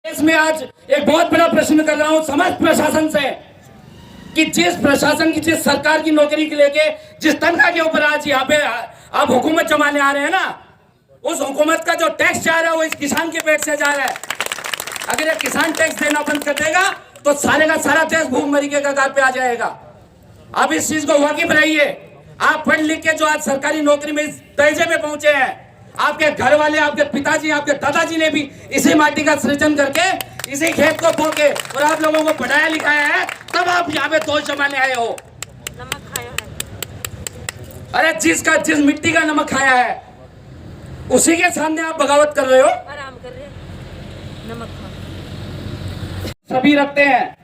इसमें आज एक बहुत बड़ा प्रश्न कर रहा हूं समस्त प्रशासन से कि जिस प्रशासन की जिस सरकार की नौकरी के लेके जिस तनख्वाह के ऊपर आज यहाँ पे आप हुकूमत जमाने आ रहे हैं ना, उस हुकूमत का जो टैक्स जा रहा है वो इस किसान के पेट से जा रहा है। अगर ये किसान टैक्स देना बंद कर देगा तो सारे का सारा देश भूखमरी के कगार पे आ जाएगा। आप इस चीज को वाकिफ रहिए। आप पढ़ लिख के जो आज सरकारी नौकरी में इस दर्जे पे पहुंचे हैं, आपके घर वाले, आपके पिताजी, आपके दादाजी ने भी इसी माटी का सृजन करके इसी खेत को बो के और आप लोगों को पढ़ाया लिखाया है, तब आप यहाँ पे दोष जमाने आए हो। नमक खाया है। अरे जिस मिट्टी का नमक खाया है उसी के सामने आप बगावत कर रहे हो। आराम कर रहे हैं। नमक खा। सभी रखते हैं,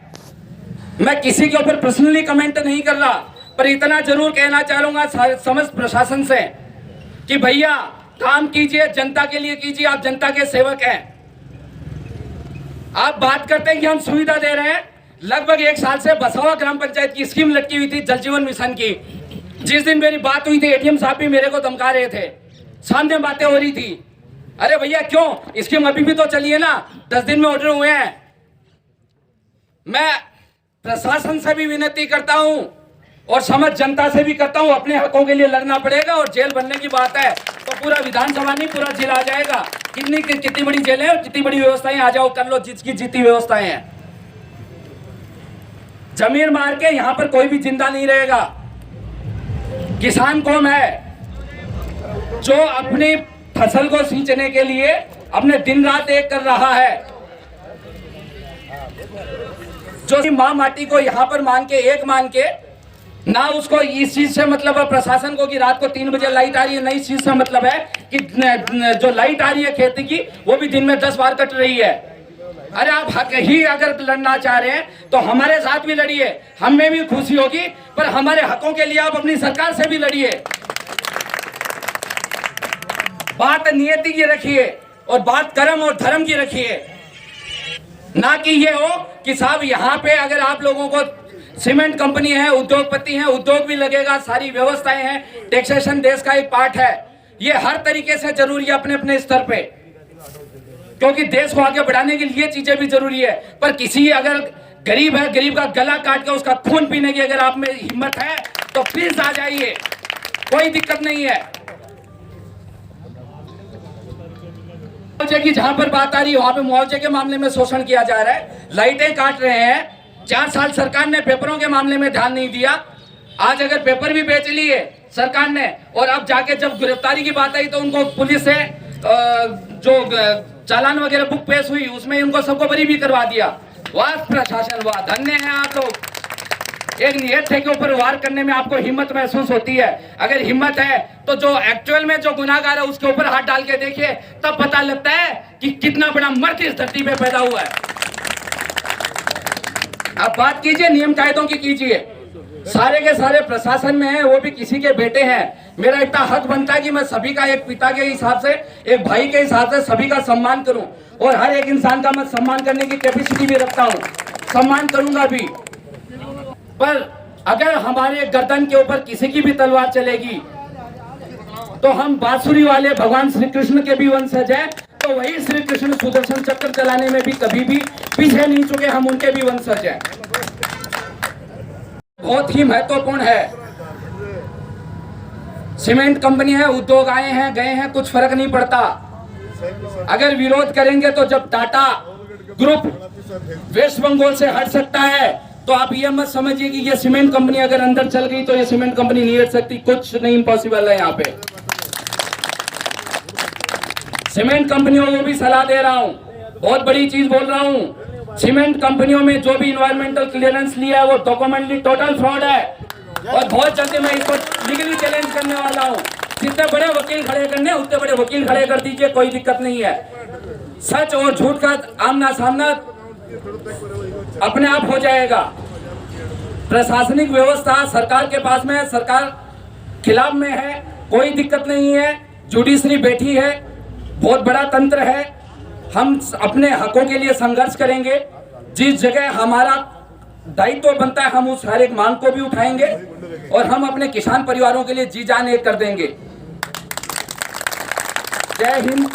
मैं किसी के ऊपर पर्सनली कमेंट नहीं कर रहा, पर इतना जरूर कहना चाहूंगा समस्त प्रशासन से कि भैया काम कीजिए, जनता के लिए कीजिए, आप जनता के सेवक हैं। आप बात करते हैं कि हम सुविधा दे रहे हैं। लगभग 1 साल से बसावा ग्राम पंचायत की स्कीम लटकी हुई थी जल जीवन मिशन की। जिस दिन मेरी बात हुई थी एडीएम साहब भी मेरे को धमका रहे थे, सामने बातें हो रही थी। अरे भैया क्यों, स्कीम अभी भी तो चली है ना, 10 दिन में ऑर्डर हुए हैं। मैं प्रशासन से भी विनती करता हूं और समझ जनता से भी करता हूं, अपने हकों के लिए लड़ना पड़ेगा। और जेल बनने की बात है तो पूरा विधानसभा नहीं, पूरा जिला आ जाएगा। कितनी बड़ी जेल है और कितनी बड़ी व्यवस्थाएं, आ जाओ, कर लो जिसकी जीती व्यवस्थाएं हैं। जमीन मार के यहां पर कोई भी जिंदा नहीं रहेगा। किसान कौन है जो अपनी फसल को सींचने के लिए अपने दिन रात एक कर रहा है, जो मां माटी को यहां पर मान के ना उसको इस चीज से मतलब है प्रशासन को कि रात को 3 बजे लाइट आ रही है, नहीं, इस चीज से मतलब है कि जो लाइट आ रही है खेती की वो भी दिन में 10 बार कट रही है। अरे आप हक ही अगर लड़ना चाह रहे हैं तो हमारे साथ भी लड़िए, हमें भी खुशी होगी, पर हमारे हकों के लिए आप अपनी सरकार से भी लड़िए। बात नियति की रखिए और बात कर्म और धर्म की रखिए, ना कि ये हो कि साहब यहाँ पे अगर आप लोगों को सीमेंट कंपनी है, उद्योगपति हैं, उद्योग भी लगेगा, सारी व्यवस्थाएं हैं, टैक्सेशन देश का एक पार्ट है। ये हर तरीके से जरूरी है अपने अपने स्तर पे, क्योंकि देश को आगे बढ़ाने के लिए चीजें भी जरूरी है। पर किसी अगर गरीब है, गरीब का गला काट के उसका खून पीने की अगर आप में हिम्मत है तो प्लीज आ जाइए, कोई दिक्कत नहीं है। मुआवजे की जहां पर बात आ रही है वहां पे मुआवजे के मामले में शोषण किया जा रहा है, लाइटें काट रहे हैं। 4 साल सरकार ने पेपरों के मामले में ध्यान नहीं दिया। आज अगर पेपर भी बेच लिए सरकार ने और अब जाके जब गिरफ्तारी की बात आई तो उनको पुलिस से जो चालान वगैरह बुक पेश हुई उसमें उनको सबको बरी भी करवा दिया। वाह प्रशासन, वाह, धन्य है आप लोग। एक नियत के ऊपर वार करने में आपको हिम्मत महसूस होती है। अगर हिम्मत है तो जो एक्चुअल में जो गुनाहगार है उसके ऊपर हाथ डाल के देखिए, तब पता लगता है कि कितना बड़ा मर्द इस धरती पे पैदा हुआ है। आप बात कीजिए, नियम कायदों की कीजिए। सारे के सारे प्रशासन में है, वो भी किसी के बेटे हैं। मेरा इतना हक बनता है कि मैं सभी का एक पिता के हिसाब से, एक भाई के हिसाब से सभी का सम्मान करूं, और हर एक इंसान का मैं सम्मान करने की कैपेसिटी भी रखता हूं, सम्मान करूंगा भी। पर अगर हमारे गर्दन के ऊपर किसी की भी तलवार चलेगी तो हम बांसुरी वाले भगवान श्री कृष्ण के भी वंशज हैं, तो वही श्री कृष्ण सुदर्शन चक्र चलाने में भी कभी भी पीछे नहीं चुके, हम उनके भी वंशज हैं। बहुत ही महत्वपूर्ण है। सीमेंट कंपनी है, उद्योग आए हैं गए हैं, कुछ फर्क नहीं पड़ता। अगर विरोध करेंगे तो जब टाटा ग्रुप वेस्ट बंगाल से हट सकता है तो आप ये मत समझिए कि ये सीमेंट कंपनी अगर अंदर चल गई तो ये सीमेंट कंपनी नहीं हट सकती। कुछ नहीं इम्पॉसिबल है यहाँ पे। सीमेंट कंपनियों को भी सलाह दे रहा हूँ, बहुत बड़ी चीज बोल रहा हूँ। सीमेंट कंपनियों में जो भी इन्वायरमेंटल क्लियरेंस लिया है वो डॉक्यूमेंटली टोटल फ्रॉड है, और बहुत जल्दी मैं इसको लीगली चैलेंज करने वाला हूँ। जितने बड़े वकील खड़े करने उतने बड़े वकील खड़े कर दीजिए, कोई दिक्कत नहीं है। सच और झूठ का आमना सामना अपने आप हो जाएगा। प्रशासनिक व्यवस्था सरकार के पास में है, सरकार खिलाफ में है, कोई दिक्कत नहीं है। जुडिशरी बैठी है, बहुत बड़ा तंत्र है। हम अपने हकों के लिए संघर्ष करेंगे। जिस जगह हमारा दायित्व बनता है हम उस हर एक मांग को भी उठाएंगे और हम अपने किसान परिवारों के लिए जी जान एक कर देंगे। जय हिंद।